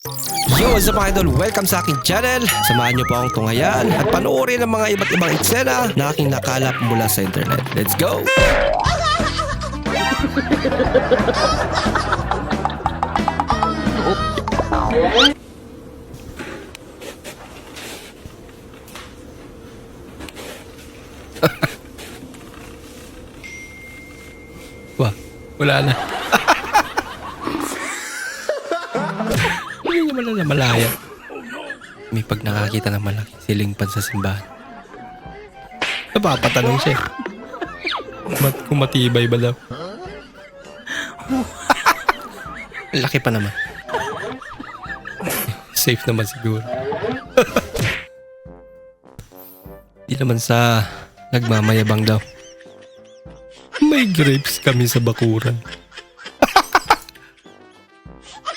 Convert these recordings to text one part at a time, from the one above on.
Yo, what's up mga idol? Welcome sa aking channel. Samahan niyo po akong tunghayan at panoorin ang mga iba't ibang eksena na aking nakalap mula sa internet. Let's go! Wah, wala na. Hindi naman na malaya. May pag nakakita ng malaking silingpan sa simbahan, napapatanong siya. Kung matibay ba daw? Laki pa naman. Safe naman siguro. Di naman sa nagmamayabang daw. May grapes kami sa bakuran.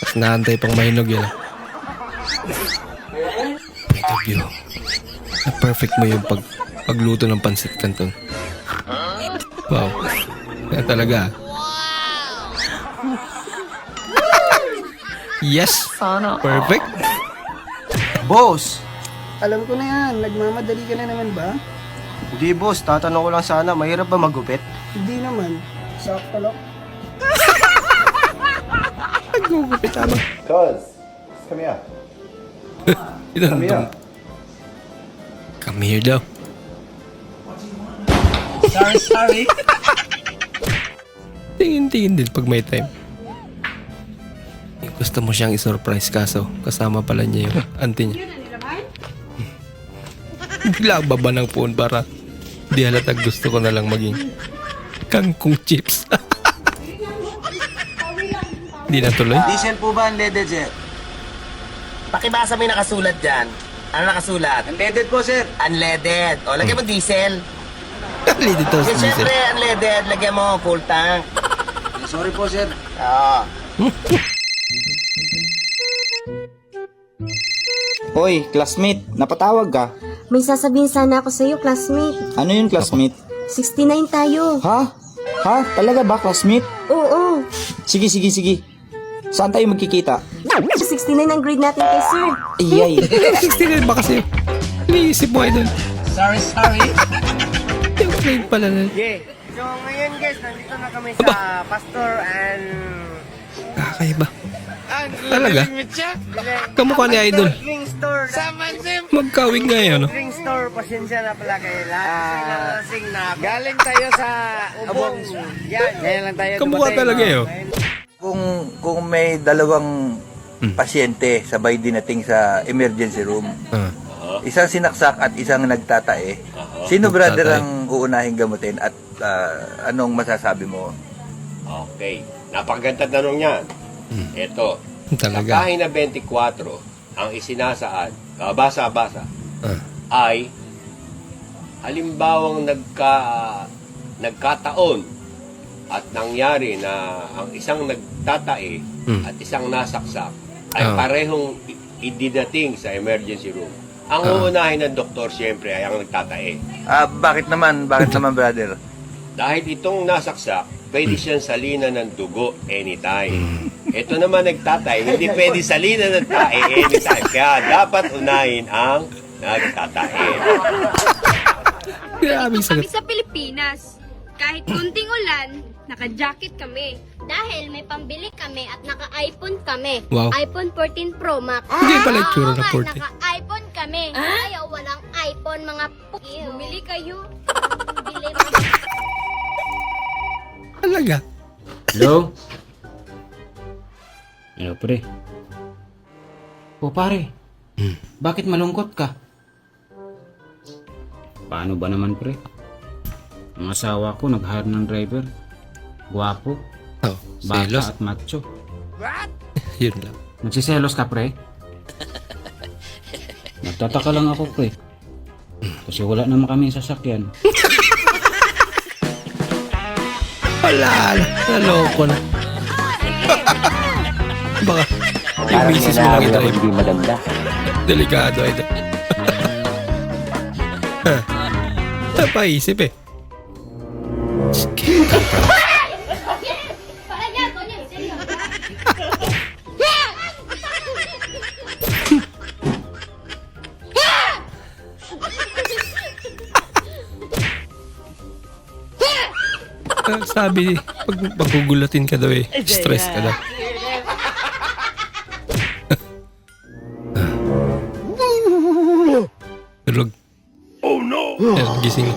Tapos naantay pang mahinog yun. Point of view. Na-perfect mo yung pagluto ng pansit canton. Wow. Yan talaga. Yes. Perfect. Boss! Alam ko na yan, nagmamadali ka na naman ba? Hindi boss, tatanong ko lang sana, mahirap ba magupit? Hindi naman, sakto lang. Nagugupit tama. Cuz, come here. Come here. Come here daw. Sorry. Tingin-tingin din pag may time. Gusto mo siyang isurprise kaso kasama pala niya yung auntie niya. Bigla baba ng phone para di halatag gusto ko na lang maging kangkong chips. Di natuloy. Diesel po ba unleaded, sir? Pakibasa mo yung nakasulat dyan. Ano nakasulat? Unleaded po, sir. Unleaded. O, lagyan mo diesel. Kali dito Kasi si syempre, Diesel. unleaded. Lagyan mo full tank. Sorry po, sir. Oo. Hoy, classmate, napatawag ka. May sasabihin sana ako sa'yo, classmate. Ano yun, classmate? 69 tayo. Ha? Ha? Talaga ba, classmate? Oo. Sige. Saan tayo magkikita? 69 ang grade natin kay sir. Iyay. 69 ba kasi? Iniisip mo ay doon. Sorry. Yung grade pala na. Okay. So, ngayon guys, nandito na kami sa Pastor and... Kakaiba. Talaga? Kamukha ni Idol. Drink store. Magkawig nga yun, no? Drink store. Pasensya na pala kayo lahat. Kasi na. Galing tayo sa Ubong. Yan. Ngayon lang tayo. Kamukha talaga yun. Kung may dalawang pasyente sabay dinating sa emergency room, isang sinaksak at isang nagtatae, sino brother ang uunahin gamutin at anong masasabi mo? Okay. Napakaganda tanong yan. Ito. Talaga. Sa pahina 24, ang isinasaad, basa-basa, ay halimbawang nagkataon at nangyari na ang isang nagtatae at isang nasaksak ay parehong ididating sa emergency room. Ang uunahin ng doktor siyempre ay ang nagtatae. Bakit naman brother? Dahil itong nasaksak, pwede siyang salina ng dugo anytime. Ito naman nagtatay, hindi pwede salina ng tae anytime. Kaya dapat unahin ang nagtatae. Grabe Kami sagot. sa Pilipinas. Kahit kunting ulan, naka-jacket kami. Dahil may pambili kami at naka-iPhone kami. Wow. iPhone 14 Pro Max. Hindi pala itsura Oo na nga, 14. naka-iPhone kami. Ayaw, walang iPhone, mga Bumili kayo. Bili Talaga. Hello? Hello, pre. O, pare. Bakit malungkot ka? Paano ba naman, pre? Ang asawa ko nag-hire ng driver. Guwapo, Oh, selos. bata at macho. Yun lang. Nagsiselos ka, pre? Nagtataka lang ako, pre. Kasi wala naman kami sasakyan. Wala. Naloko na. Baka yung misis mo lang i-drive. Hindi maganda. Delikado ito. Napaisip eh. Sabi, pag magugulatin ka daw eh. Stress ka daw. Tulog. Oh no! Ayan, gising.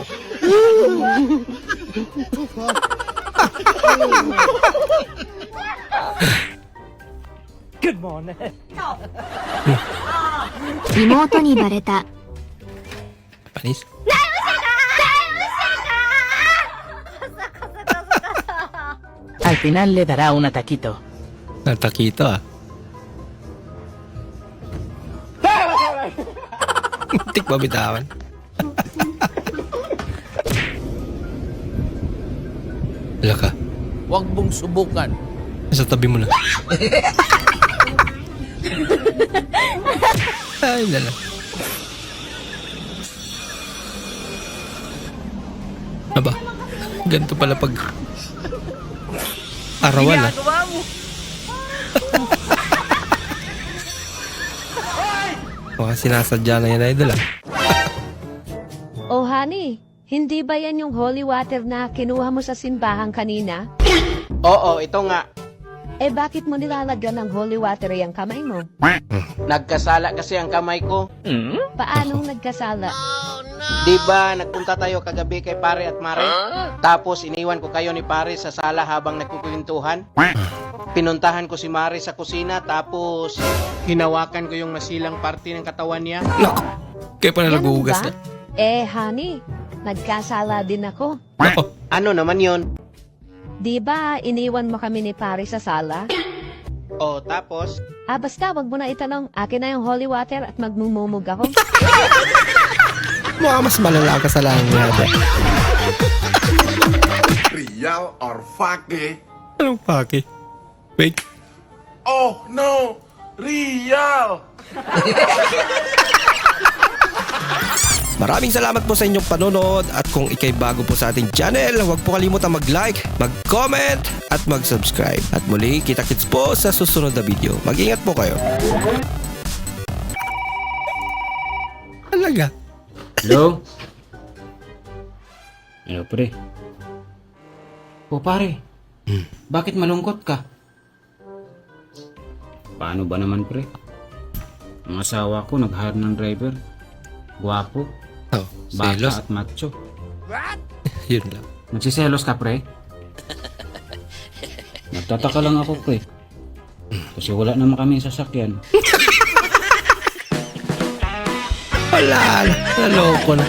Good morning. 妹にバレた。 Panis. Al final le dará un ataquito. Natakito ah. Muntik mabitawan. Wala ka. Huwag mong subukan. Sa tabi mo na. Ay, lala. Aba, ganito pala pag arawan ah. Baka sinasadya na yan, idol ah. Oh honey, hindi ba yan yung holy water na kinuha mo sa simbahan kanina? Oo, ito nga. Eh bakit mo nilalagyan ng holy water yung kamay mo? Nagkasala kasi ang kamay ko. Paanong nagkasala? Di ba nagpunta tayo kagabi kay pare at mare? Tapos iniwan ko kayo ni pare sa sala habang nagkukwentuhan. Pinuntahan ko si mare sa kusina tapos hinawakan ko yung masilang parte ng katawan niya. Nako, kaya pa na Ganun naguhugas ba? na. Eh honey, nagkasala din ako. Nako, Ano naman yon? Di ba iniwan mo kami ni pare sa sala? O tapos, Basta wag mo na itanong. Akin na yung holy water at magmumumog ako. mukha mas malala ang kasalanan niya. Real or fake? Anong pake? Wait, Oh no! Real! maraming salamat po sa inyong panonood at kung ikay bago po sa ating channel, huwag po kalimutan mag-like, mag-comment at mag-subscribe. At muli, kita-kits po sa susunod na video. Mag-ingat po kayo. Talaga? Hello? Hello, pre. O pare, bakit malungkot ka? Paano ba naman, pre? Ang asawa ko nag-hire ng driver. Guwapo, Oh, selos. bata at macho. Yun lang. Nagsiselos ka, pre? Nagtataka lang ako, pre. Kasi wala naman kami sasakyan. Wala na. Naloko na.